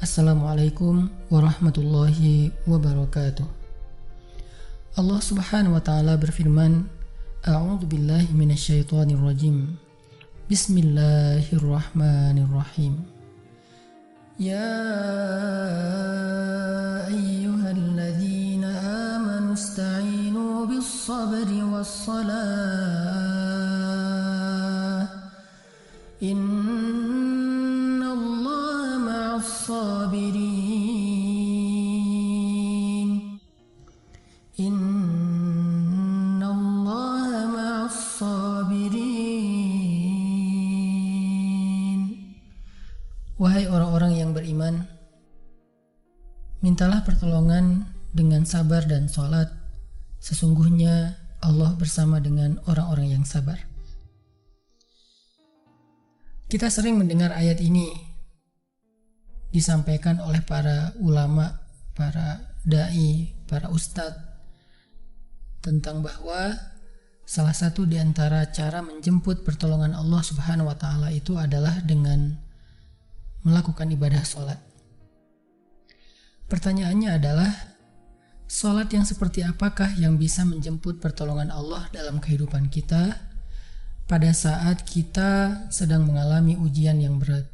Assalamualaikum warahmatullahi wabarakatuh. Allah Subhanahu wa taala berfirman, A'udzu billahi minasyaitonir rajim. Bismillahirrahmanirrahim. Ya ayyuhalladzina amanu ista'inu bis-sabri was-salah. Innallaha ma'as-sabirin. Innallaha ma'as-sabirin. Wahai orang-orang yang beriman, mintalah pertolongan dengan sabar dan sholat. Sesungguhnya Allah bersama dengan orang-orang yang sabar. Kita sering mendengar ayat ini disampaikan oleh para ulama, para dai, para ustadz, tentang bahwa salah satu di antara cara menjemput pertolongan Allah Subhanahu wa taala itu adalah dengan melakukan ibadah sholat. Pertanyaannya adalah, sholat yang seperti apakah yang bisa menjemput pertolongan Allah dalam kehidupan kita pada saat kita sedang mengalami ujian yang berat?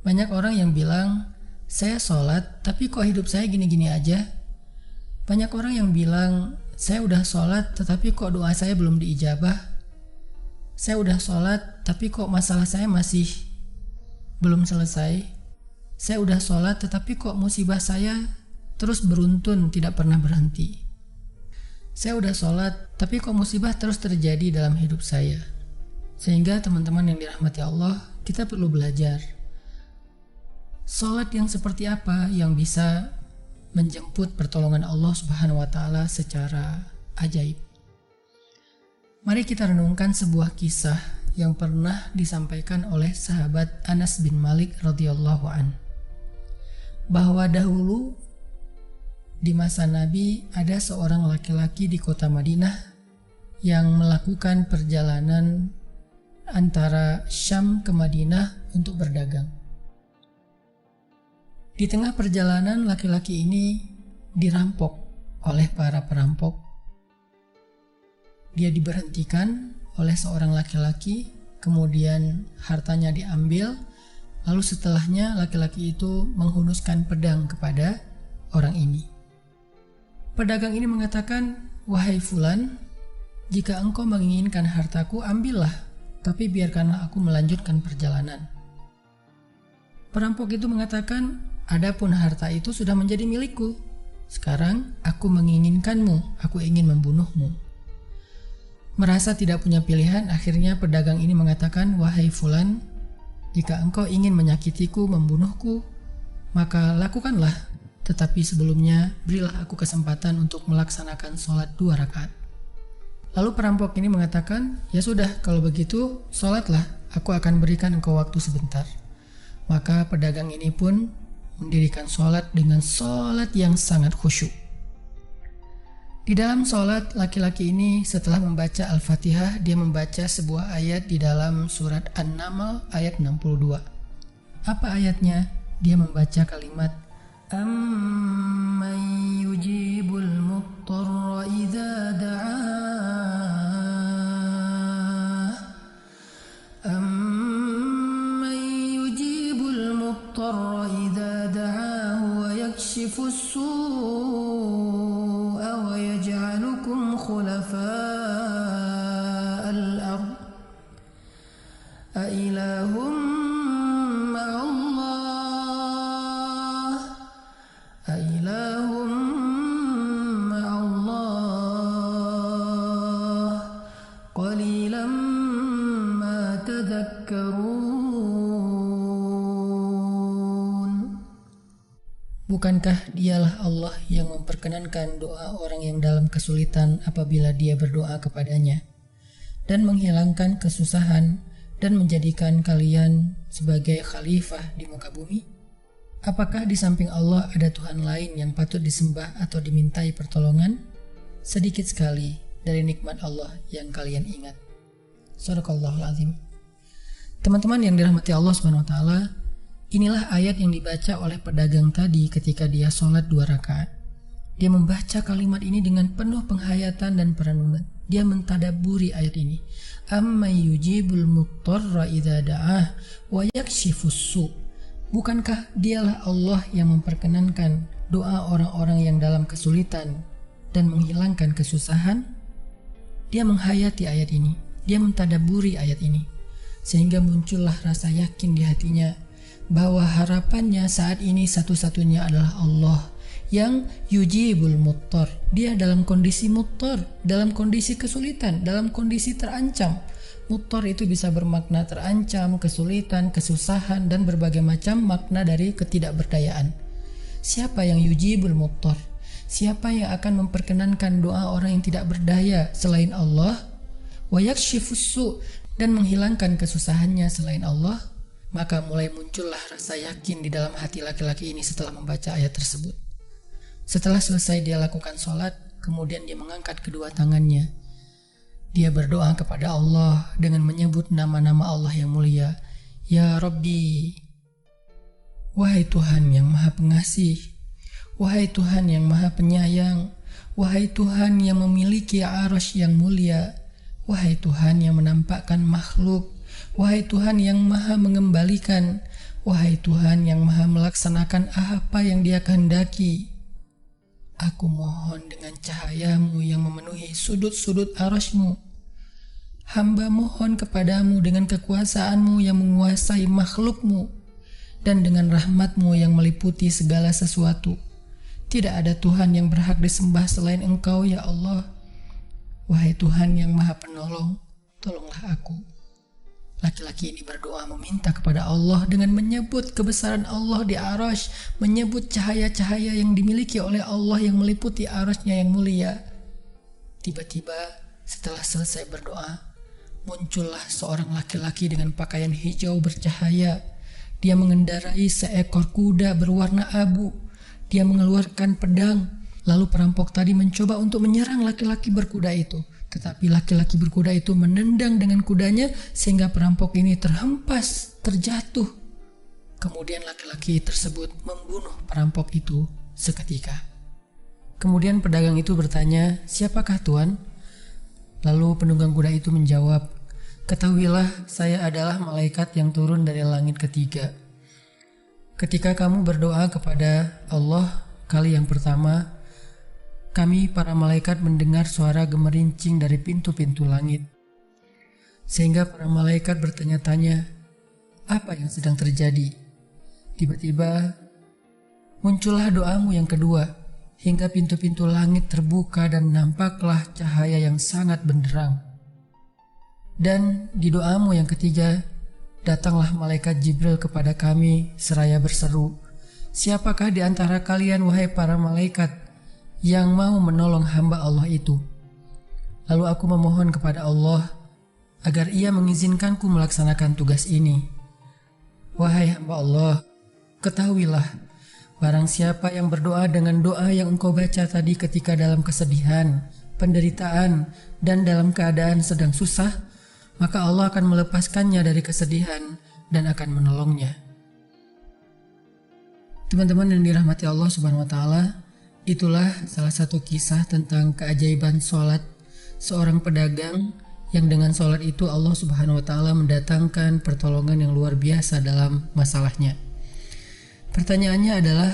Banyak orang yang bilang, saya sholat tapi kok hidup saya gini-gini aja. Banyak orang yang bilang, saya udah sholat tetapi kok doa saya belum diijabah. Saya udah sholat tapi kok masalah saya masih belum selesai. Saya udah sholat tetapi kok musibah saya terus beruntun, tidak pernah berhenti. Saya udah sholat tapi kok musibah terus terjadi dalam hidup saya. Sehingga teman-teman yang dirahmati Allah, kita perlu belajar sholat yang seperti apa yang bisa menjemput pertolongan Allah Subhanahu wa taala secara ajaib. Mari kita renungkan sebuah kisah yang pernah disampaikan oleh sahabat Anas bin Malik radhiyallahu an, bahwa dahulu di masa Nabi ada seorang laki-laki di kota Madinah yang melakukan perjalanan antara Syam ke Madinah untuk berdagang. Di tengah perjalanan, laki-laki ini dirampok oleh para perampok. Dia diberhentikan oleh seorang laki-laki, kemudian hartanya diambil, lalu setelahnya laki-laki itu menghunuskan pedang kepada orang ini. Pedagang ini mengatakan, wahai fulan, jika engkau menginginkan hartaku, ambillah, tapi biarkanlah aku melanjutkan perjalanan. Perampok itu mengatakan, adapun harta itu sudah menjadi milikku. Sekarang aku menginginkanmu, aku ingin membunuhmu. Merasa tidak punya pilihan, akhirnya pedagang ini mengatakan, wahai fulan, jika engkau ingin menyakitiku, membunuhku, maka lakukanlah. Tetapi sebelumnya, berilah aku kesempatan untuk melaksanakan sholat 2 rakaat. Lalu perampok ini mengatakan, ya sudah, kalau begitu, sholatlah, aku akan berikan engkau waktu sebentar. Maka pedagang ini pun mendirikan sholat dengan sholat yang sangat khusyuk. Di dalam sholat, laki-laki ini setelah membaca Al-Fatihah, dia membaca sebuah ayat di dalam surat An-Naml ayat 62. Apa ayatnya? Dia membaca kalimat, Amman yujibul muttarra idza da'ah. Amman yujibul muttarra idza da'ahu wa yakshifus su'a wa yaj'alukum khulafa'al ard. A ilahum Bukankah dialah Allah yang memperkenankan doa orang yang dalam kesulitan apabila dia berdoa kepadanya, dan menghilangkan kesusahan dan menjadikan kalian sebagai khalifah di muka bumi? Apakah di samping Allah ada Tuhan lain yang patut disembah atau dimintai pertolongan? Sedikit sekali dari nikmat Allah yang kalian ingat. Shadaqallahul azim. Teman-teman yang dirahmati Allah Subhanahu wa taala, Inilah ayat yang dibaca oleh pedagang tadi ketika dia sholat 2 rakaat. Dia membaca kalimat ini dengan penuh penghayatan dan perenungan. Dia mentadaburi ayat ini. Amma yujibul muttarra idza da'ah wa yakshifus su'. Bukankah dialah Allah yang memperkenankan doa orang-orang yang dalam kesulitan dan menghilangkan kesusahan? Dia menghayati ayat ini. Dia mentadaburi ayat ini. Sehingga muncullah rasa yakin di hatinya bahwa harapannya saat ini satu-satunya adalah Allah yang yujibul muttar. Dia dalam kondisi muttar, dalam kondisi kesulitan, dalam kondisi terancam. Muttar itu bisa bermakna terancam, kesulitan, kesusahan, dan berbagai macam makna dari ketidakberdayaan. Siapa yang yujibul muttar? Siapa yang akan memperkenankan doa orang yang tidak berdaya selain Allah? Wa yakshifus su', dan menghilangkan kesusahannya selain Allah? Maka mulai muncullah rasa yakin di dalam hati laki-laki ini setelah membaca ayat tersebut. Setelah selesai dia lakukan sholat, kemudian dia mengangkat kedua tangannya. Dia berdoa kepada Allah dengan menyebut nama-nama Allah yang mulia. Ya Rabbi, wahai Tuhan yang maha pengasih, wahai Tuhan yang maha penyayang, wahai Tuhan yang memiliki arsy yang mulia, wahai Tuhan yang menampakkan makhluk, wahai Tuhan yang maha mengembalikan, wahai Tuhan yang maha melaksanakan apa yang Dia kehendaki. Aku mohon dengan cahayamu yang memenuhi sudut-sudut arsy-Mu. Hamba mohon kepadamu dengan kekuasaanmu yang menguasai makhluk-Mu dan dengan rahmat-Mu yang meliputi segala sesuatu. Tidak ada Tuhan yang berhak disembah selain Engkau, ya Allah. Wahai Tuhan yang maha penolong, tolonglah aku. Laki-laki ini berdoa meminta kepada Allah dengan menyebut kebesaran Allah di arsy, menyebut cahaya-cahaya yang dimiliki oleh Allah yang meliputi arsy-Nya yang mulia. Tiba-tiba setelah selesai berdoa, muncullah seorang laki-laki dengan pakaian hijau bercahaya. Dia mengendarai seekor kuda berwarna abu. Dia mengeluarkan pedang. Lalu perampok tadi mencoba untuk menyerang laki-laki berkuda itu. Tetapi laki-laki berkuda itu menendang dengan kudanya sehingga perampok ini terhempas, terjatuh. Kemudian laki-laki tersebut membunuh perampok itu seketika. Kemudian pedagang itu bertanya, "Siapakah Tuan?" Lalu penunggang kuda itu menjawab, "Ketahuilah, saya adalah malaikat yang turun dari langit ketiga. Ketika kamu berdoa kepada Allah kali yang pertama, kami para malaikat mendengar suara gemerincing dari pintu-pintu langit. Sehingga para malaikat bertanya-tanya, apa yang sedang terjadi? Tiba-tiba muncullah doamu yang kedua, hingga pintu-pintu langit terbuka dan nampaklah cahaya yang sangat benderang. Dan di doamu yang ketiga, datanglah malaikat Jibril kepada kami seraya berseru, siapakah di antara kalian wahai para malaikat yang mau menolong hamba Allah itu? Lalu aku memohon kepada Allah agar Ia mengizinkanku melaksanakan tugas ini. Wahai hamba Allah, ketahuilah, barang siapa yang berdoa dengan doa yang engkau baca tadi ketika dalam kesedihan, penderitaan, dan dalam keadaan sedang susah, maka Allah akan melepaskannya dari kesedihan dan akan menolongnya." Teman-teman yang dirahmati Allah Subhanahu wa Ta'ala, itulah salah satu kisah tentang keajaiban sholat seorang pedagang yang dengan sholat itu Allah Subhanahu wa Ta'ala mendatangkan pertolongan yang luar biasa dalam masalahnya. Pertanyaannya adalah,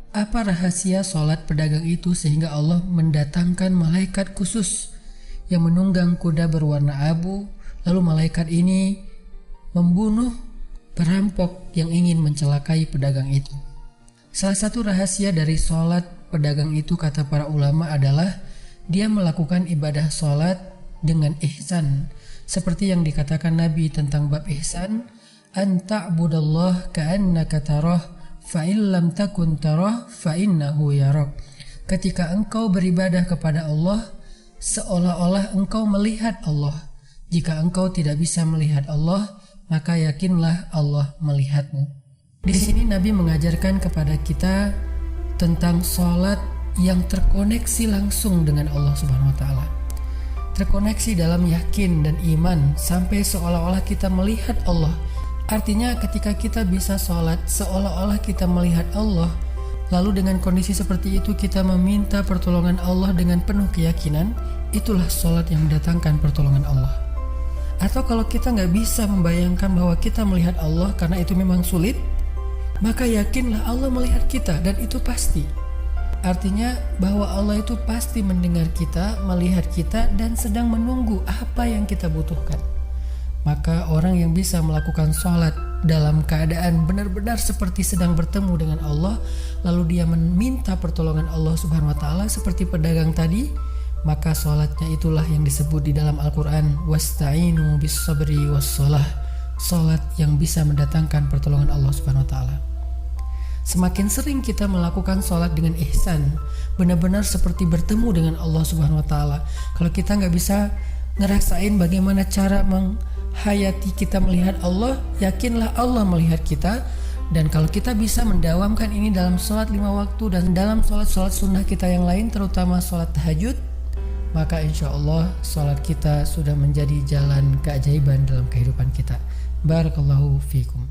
apa rahasia sholat pedagang itu sehingga Allah mendatangkan malaikat khusus yang menunggang kuda berwarna abu, lalu malaikat ini membunuh perampok yang ingin mencelakai pedagang itu? Salah satu rahasia dari sholat pedagang itu, kata para ulama, adalah dia melakukan ibadah sholat dengan ihsan. Seperti yang dikatakan Nabi tentang bab ihsan, an ta'budallah ka'annaka tarah fa'in lam takun tarah fa'innahu yarak. Ketika engkau beribadah kepada Allah, seolah-olah engkau melihat Allah. Jika engkau tidak bisa melihat Allah, maka yakinlah Allah melihatmu. Di sini Nabi mengajarkan kepada kita tentang sholat yang terkoneksi langsung dengan Allah Subhanahu wa Ta'ala. Terkoneksi dalam yakin dan iman sampai seolah-olah kita melihat Allah. Artinya ketika kita bisa sholat seolah-olah kita melihat Allah, lalu dengan kondisi seperti itu kita meminta pertolongan Allah dengan penuh keyakinan, itulah sholat yang mendatangkan pertolongan Allah. Atau kalau kita nggak bisa membayangkan bahwa kita melihat Allah karena itu memang sulit, maka yakinlah Allah melihat kita dan itu pasti. Artinya bahwa Allah itu pasti mendengar kita, melihat kita, dan sedang menunggu apa yang kita butuhkan. Maka orang yang bisa melakukan sholat dalam keadaan benar-benar seperti sedang bertemu dengan Allah, lalu dia meminta pertolongan Allah Subhanahu wa Ta'ala seperti pedagang tadi, maka sholatnya itulah yang disebut di dalam Al-Quran wasta'inu bis sabri was sholah, sholat yang bisa mendatangkan pertolongan Allah Subhanahu wa Ta'ala. Semakin sering kita melakukan sholat dengan ihsan, benar-benar seperti bertemu dengan Allah Subhanahu wa Ta'ala. Kalau kita nggak bisa ngerasain bagaimana cara menghayati kita melihat Allah, yakinlah Allah melihat kita. Dan kalau kita bisa mendawamkan ini dalam sholat 5 waktu dan dalam sholat-sholat sunnah kita yang lain, terutama sholat tahajud, maka insya Allah sholat kita sudah menjadi jalan keajaiban dalam kehidupan kita. Barakallahu fiikum.